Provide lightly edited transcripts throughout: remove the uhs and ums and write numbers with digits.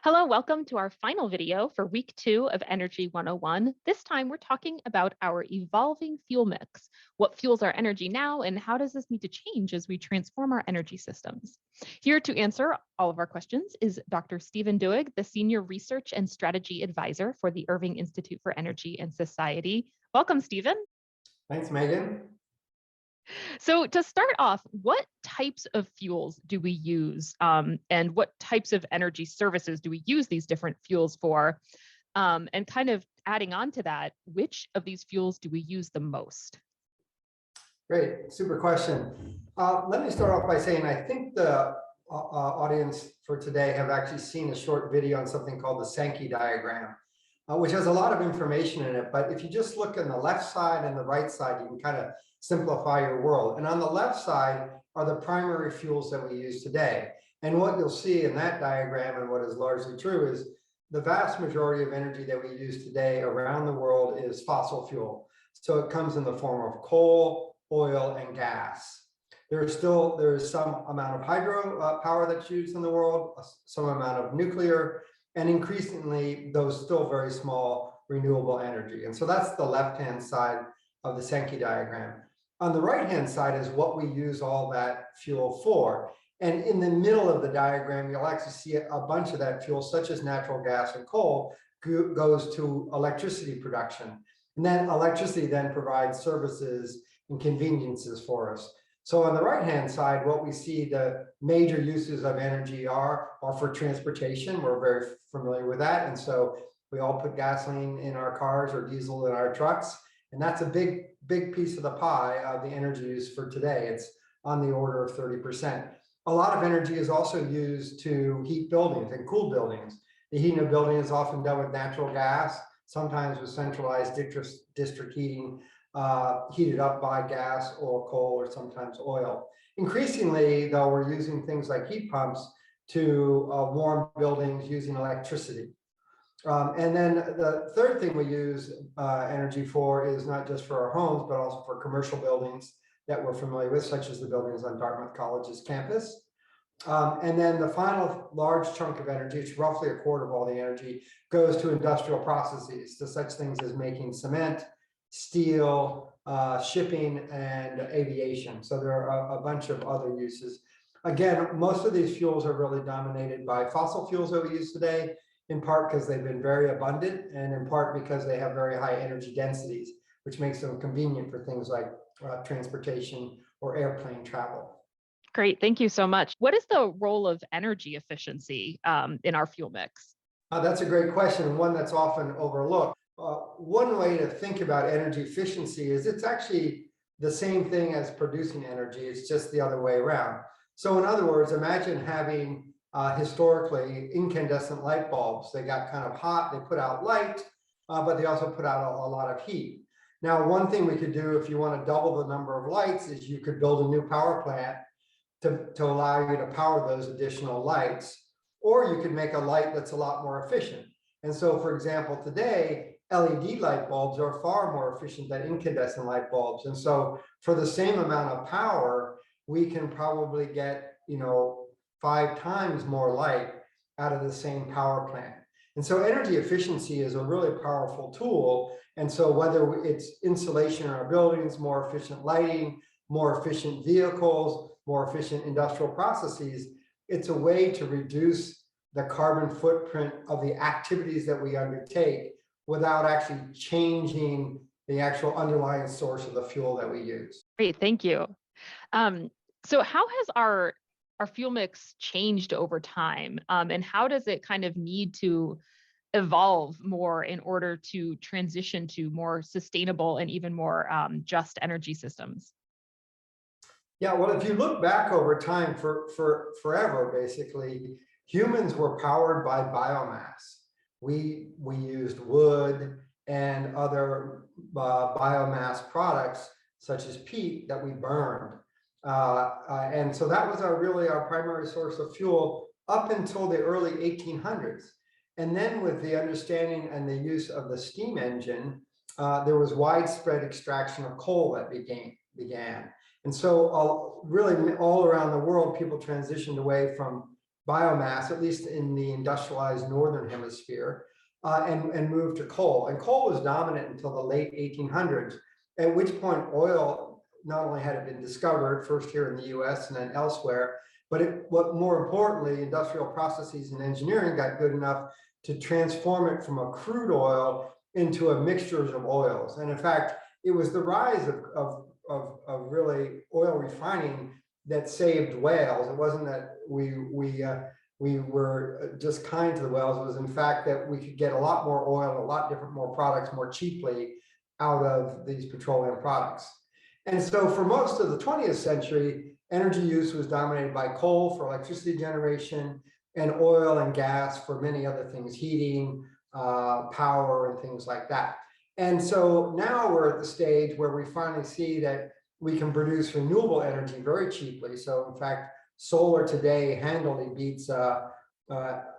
Hello, welcome to our final video for week 2 of Energy 101. This time we're talking about our evolving fuel mix. What fuels our energy now and how does this need to change as we transform our energy systems? Here to answer all of our questions is Dr. Stephen Doig, the Senior Research and Strategy Advisor for the Irving Institute for Energy and Society. Welcome, Stephen. Thanks, Megan. So to start off, what types of fuels do we use and what types of energy services do we use these different fuels for? And kind of adding on to that, which of these fuels do we use the most? Great, super question. Let me start off by saying I think the audience for today have actually seen a short video on something called the Sankey diagram, which has a lot of information in it. But if you just look on the left side and the right side, you can kind of simplify your world. And on the left side are the primary fuels that we use today. And what you'll see in that diagram, and what is largely true, is the vast majority of energy that we use today around the world is fossil fuel. So it comes in the form of coal, oil, and gas. There is some amount of hydro power that's used in the world, some amount of nuclear, and increasingly those still very small renewable energy. And so that's the left-hand side of the Sankey diagram. On the right-hand side is what we use all that fuel for. And in the middle of the diagram, you'll actually see a bunch of that fuel, such as natural gas and coal, goes to electricity production. And then electricity then provides services and conveniences for us. So on the right-hand side, what we see the major uses of energy are for transportation. We're very familiar with that. And so we all put gasoline in our cars or diesel in our trucks. And that's a big piece of the pie of the energy use for today. It's on the order of 30%. A lot of energy is also used to heat buildings and cool buildings. The heating of buildings is often done with natural gas, sometimes with centralized district heating, heated up by gas or coal or sometimes oil. Increasingly, though, we're using things like heat pumps to warm buildings using electricity. And then the third thing we use energy for is not just for our homes, but also for commercial buildings that we're familiar with, such as the buildings on Dartmouth College's campus. And then the final large chunk of energy, it's roughly a quarter of all the energy, goes to industrial processes, to such things as making cement, steel, shipping, and aviation. So there are a bunch of other uses. Again, most of these fuels are really dominated by fossil fuels that we use today, in part because they've been very abundant and in part because they have very high energy densities, which makes them convenient for things like transportation or airplane travel. Great, thank you so much. What is the role of energy efficiency in our fuel mix? That's a great question, and one that's often overlooked. One way to think about energy efficiency is it's actually the same thing as producing energy, it's just the other way around. So in other words, imagine having historically incandescent light bulbs. They got kind of hot, they put out light, but they also put out a lot of heat. Now, one thing we could do if you want to double the number of lights is you could build a new power plant to allow you to power those additional lights, or you could make a light that's a lot more efficient. And so, for example, today, LED light bulbs are far more efficient than incandescent light bulbs. And so for the same amount of power, we can probably get, 5 times more light out of the same power plant. And so energy efficiency is a really powerful tool. And so whether it's insulation in our buildings, more efficient lighting, more efficient vehicles, more efficient industrial processes, it's a way to reduce the carbon footprint of the activities that we undertake without actually changing the actual underlying source of the fuel that we use. Great, thank you. So how has our fuel mix changed over time? And how does it kind of need to evolve more in order to transition to more sustainable and even more just energy systems? Yeah, well, if you look back over time for forever, basically, humans were powered by biomass. We used wood and other biomass products, such as peat, that we burned. And so that was really our primary source of fuel up until the early 1800s. And then with the understanding and the use of the steam engine, there was widespread extraction of coal that began. And so really all around the world, people transitioned away from biomass, at least in the industrialized northern hemisphere, and moved to coal. And coal was dominant until the late 1800s, at which point oil not only had it been discovered, first here in the US and then elsewhere, but what more importantly, industrial processes and engineering got good enough to transform it from a crude oil into a mixture of oils. And in fact, it was the rise of really oil refining that saved whales. It wasn't that we were just kind to the whales. It was in fact that we could get a lot more oil, a lot more products more cheaply out of these petroleum products. And so for most of the 20th century, energy use was dominated by coal for electricity generation and oil and gas for many other things, heating, power, and things like that. And so now we're at the stage where we finally see that we can produce renewable energy very cheaply. So in fact, solar today handily beats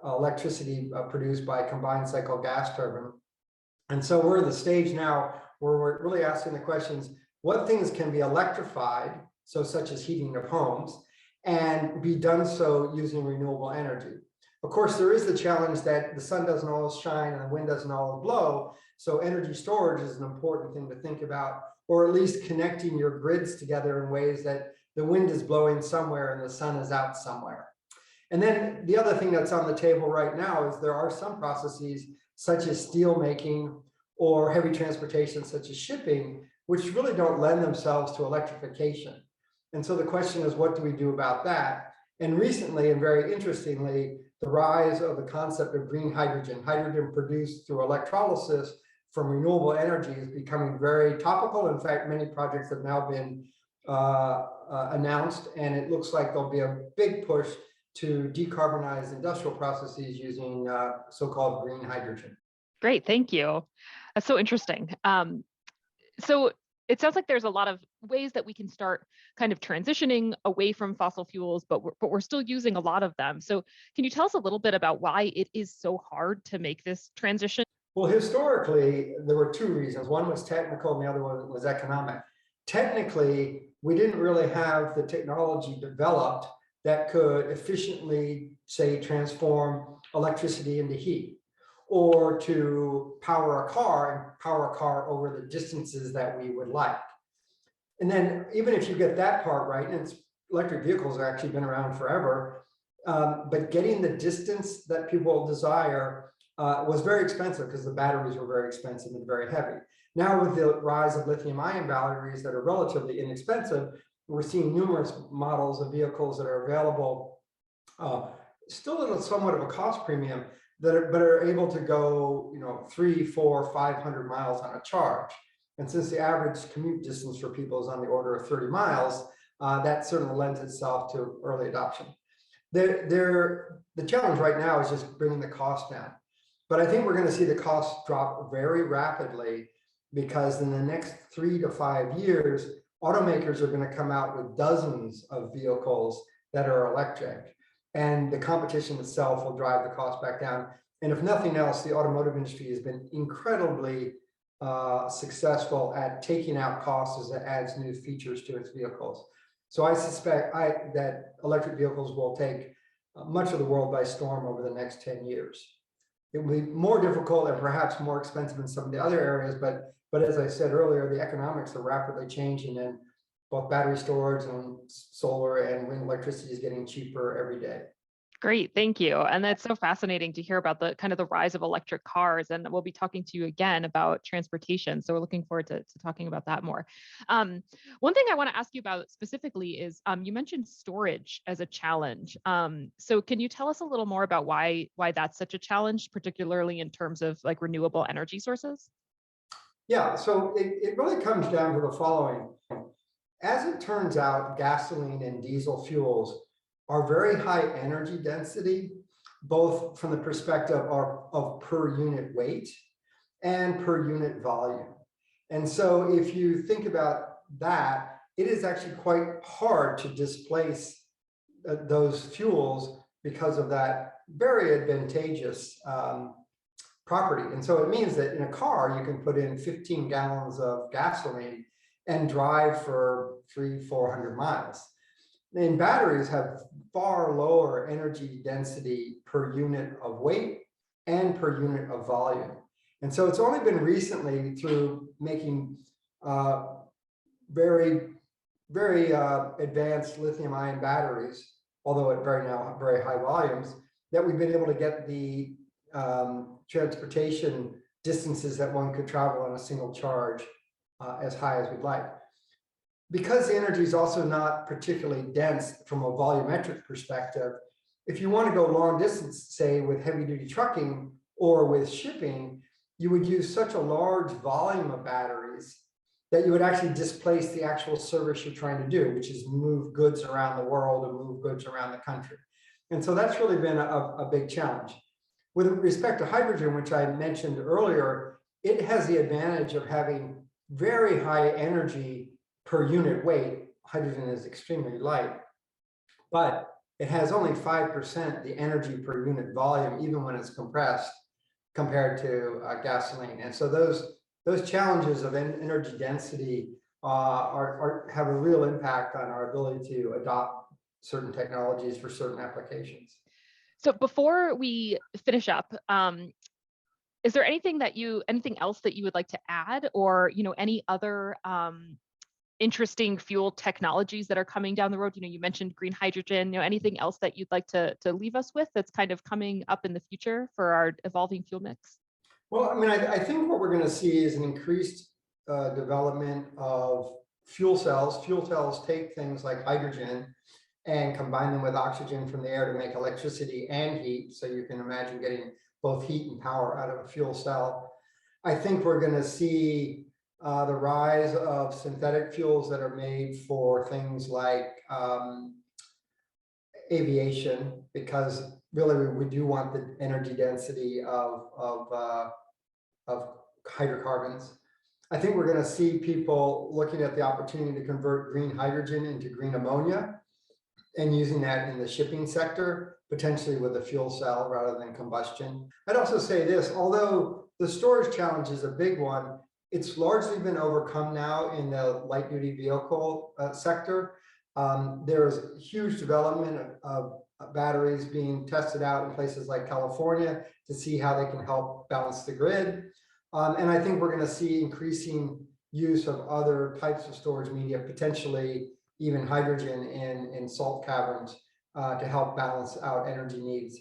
electricity produced by a combined cycle gas turbine. And so we're at the stage now where we're really asking the questions, what things can be electrified, so such as heating of homes, and be done so using renewable energy. Of course, there is the challenge that the sun doesn't always shine and the wind doesn't always blow. So energy storage is an important thing to think about, or at least connecting your grids together in ways that the wind is blowing somewhere and the sun is out somewhere. And then the other thing that's on the table right now is there are some processes such as steel making or heavy transportation such as shipping, which really don't lend themselves to electrification. And so the question is, what do we do about that? And recently, and very interestingly, the rise of the concept of green hydrogen, hydrogen produced through electrolysis from renewable energy, is becoming very topical. In fact, many projects have now been announced, and it looks like there'll be a big push to decarbonize industrial processes using so-called green hydrogen. Great, thank you. That's so interesting. So it sounds like there's a lot of ways that we can start kind of transitioning away from fossil fuels, but we're still using a lot of them. So can you tell us a little bit about why it is so hard to make this transition? Well, historically, there were two reasons. One was technical and the other one was economic. Technically, we didn't really have the technology developed that could efficiently, say, transform electricity into heat, or to power a car over the distances that we would like. And then even if you get that part right, and electric vehicles have actually been around forever, but getting the distance that people desire was very expensive because the batteries were very expensive and very heavy. Now with the rise of lithium-ion batteries that are relatively inexpensive, we're seeing numerous models of vehicles that are available, still at somewhat of a cost premium, but are able to go, 300, 400, 500 miles on a charge. And since the average commute distance for people is on the order of 30 miles, that certainly lends itself to early adoption. The challenge right now is just bringing the cost down. But I think we're going to see the cost drop very rapidly, because in the next 3 to 5 years, automakers are going to come out with dozens of vehicles that are electric, and the competition itself will drive the cost back down. And if nothing else, the automotive industry has been incredibly successful at taking out costs as it adds new features to its vehicles. So I suspect that electric vehicles will take much of the world by storm over the next 10 years. It will be more difficult and perhaps more expensive in some of the other areas, but as I said earlier, the economics are rapidly changing, and both battery storage and solar and wind electricity is getting cheaper every day. Great, thank you. And that's so fascinating to hear about the kind of the rise of electric cars. And we'll be talking to you again about transportation. So we're looking forward to talking about that more. One thing I want to ask you about specifically is you mentioned storage as a challenge. So can you tell us a little more about why that's such a challenge, particularly in terms of like renewable energy sources? Yeah, so it really comes down to the following. As it turns out, gasoline and diesel fuels are very high energy density, both from the perspective of per unit weight and per unit volume. And so if you think about that, it is actually quite hard to displace those fuels because of that very advantageous property. And so it means that in a car, you can put in 15 gallons of gasoline and drive for 300-400 miles. And batteries have far lower energy density per unit of weight and per unit of volume. And so it's only been recently through making very advanced lithium-ion batteries, although at very high volumes, that we've been able to get the transportation distances that one could travel on a single charge as high as we'd like. Because the energy is also not particularly dense from a volumetric perspective, if you want to go long distance, say with heavy duty trucking or with shipping, you would use such a large volume of batteries that you would actually displace the actual service you're trying to do, which is move goods around the world and move goods around the country. And so that's really been a big challenge. With respect to hydrogen, which I mentioned earlier, it has the advantage of having very high energy per unit weight. Hydrogen is extremely light, but it has only 5% the energy per unit volume, even when it's compressed, compared to gasoline. And so those challenges of energy density have a real impact on our ability to adopt certain technologies for certain applications. So before we finish up, is there anything else that you would like to add, or any other interesting fuel technologies that are coming down the road? You mentioned green hydrogen. Anything else that you'd like to leave us with that's kind of coming up in the future for our evolving fuel mix? Well, I mean, I think what we're going to see is an increased development of fuel cells. Fuel cells take things like hydrogen and combine them with oxygen from the air to make electricity and heat. So you can imagine getting both heat and power out of a fuel cell. I think we're going to see the rise of synthetic fuels that are made for things like aviation, because really we do want the energy density of hydrocarbons. I think we're going to see people looking at the opportunity to convert green hydrogen into green ammonia and using that in the shipping sector, potentially with a fuel cell rather than combustion. I'd also say this, although the storage challenge is a big one, it's largely been overcome now in the light duty vehicle sector. There's huge development of batteries being tested out in places like California to see how they can help balance the grid. And I think we're going to see increasing use of other types of storage media, potentially even hydrogen in salt caverns to help balance out energy needs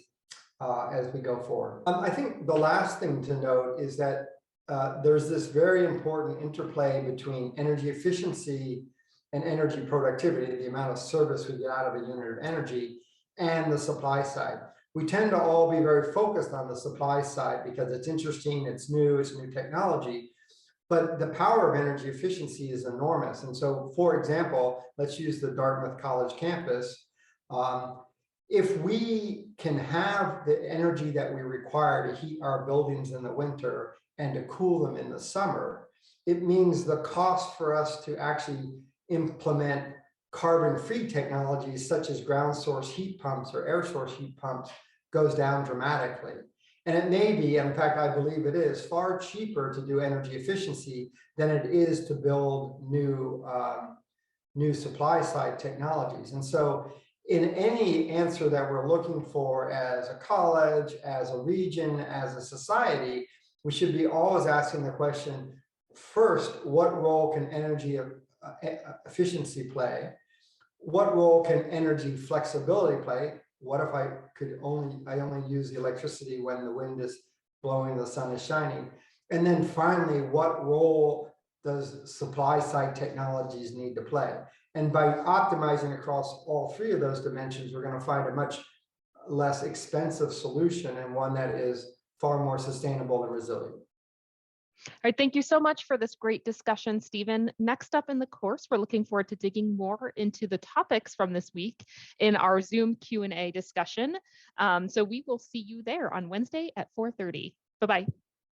as we go forward. I think the last thing to note is that there's this very important interplay between energy efficiency and energy productivity, the amount of service we get out of a unit of energy, and the supply side. We tend to all be very focused on the supply side because it's interesting, it's new technology, but the power of energy efficiency is enormous. And so, for example, let's use the Dartmouth College campus. If we can have the energy that we require to heat our buildings in the winter and to cool them in the summer, it means the cost for us to actually implement carbon-free technologies such as ground source heat pumps or air source heat pumps goes down dramatically. And it may be, in fact, I believe it is, far cheaper to do energy efficiency than it is to build new supply side technologies. And so in any answer that we're looking for as a college, as a region, as a society, we should be always asking the question, first, what role can energy efficiency play? What role can energy flexibility play? What if I only use the electricity when the wind is blowing, the sun is shining? And then finally, what role does supply side technologies need to play? And by optimizing across all three of those dimensions, we're going to find a much less expensive solution and one that is far more sustainable and resilient. All right, thank you so much for this great discussion, Stephen. Next up in the course, we're looking forward to digging more into the topics from this week in our Zoom Q&A discussion. So we will see you there on Wednesday at 4:30. Bye-bye.